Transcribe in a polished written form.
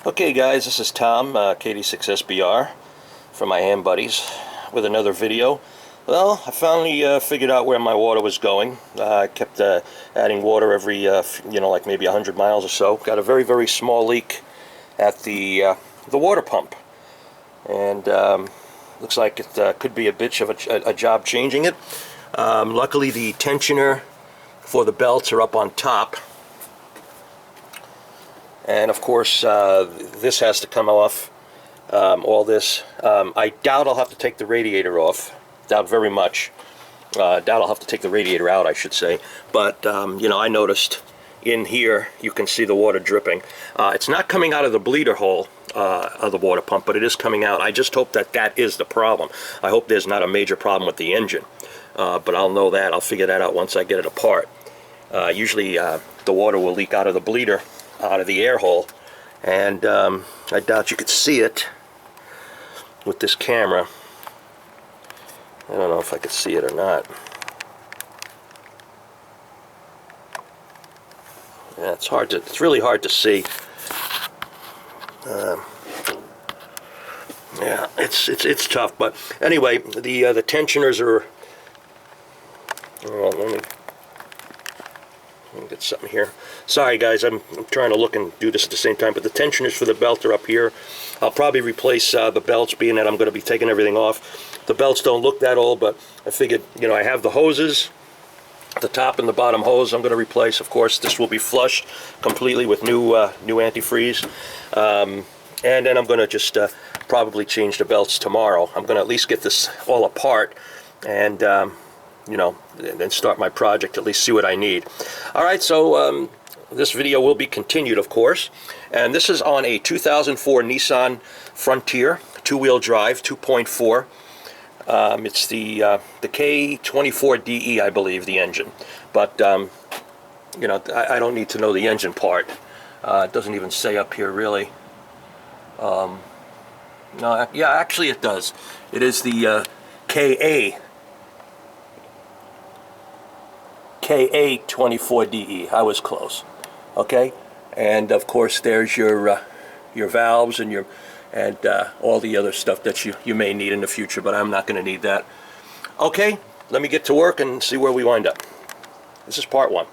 Okay guys, this is Tom, KD6SBR from my ham buddies with another video. Well, I finally figured out where my water was going. I kept adding water every, like maybe 100 miles or so. Got a very, very small leak at the water pump. And looks like it could be a bitch of a job changing it. Luckily the tensioner for the belts are up on top. And of course, this has to come off, all this. I doubt I'll have to take the radiator off. Doubt very much. Doubt I'll have to take the radiator out, I should say. But, I noticed in here, you can see the water dripping. It's not coming out of the bleeder hole of the water pump, but it is coming out. I just hope that is the problem. I hope there's not a major problem with the engine. But I'll know that. I'll figure that out once I get it apart. Usually, the water will leak out of the bleeder, out of the air hole, and I doubt you could see it with this camera. I don't know if I could see it or not. Yeah, it's really hard to see. Yeah, it's tough, but anyway, the tensioners are. Well, let me get something here. Sorry guys, I'm trying to look and do this at the same time, but the tensioners for the belt are up here. I'll probably replace the belts, being that I'm going to be taking everything off. The belts don't look that old, but I figured, I have the hoses, the top and the bottom hose I'm going to replace. Of course, this will be flushed completely with new antifreeze. And then I'm going to just probably change the belts tomorrow. I'm going to at least get this all apart and and then start my project, at least see what I need. Alright, so this video will be continued, of course, and this is on a 2004 Nissan Frontier, two-wheel drive, 2.4. It's the K24DE, I believe, the engine, but I don't need to know the engine part. It doesn't even say up here, really. No, yeah, actually it does. It is the KA24DE. I was close. Okay, and of course there's your valves and all the other stuff that you may need in the future, but I'm not going to need that. Okay, let me get to work and see where we wind up. This is part one.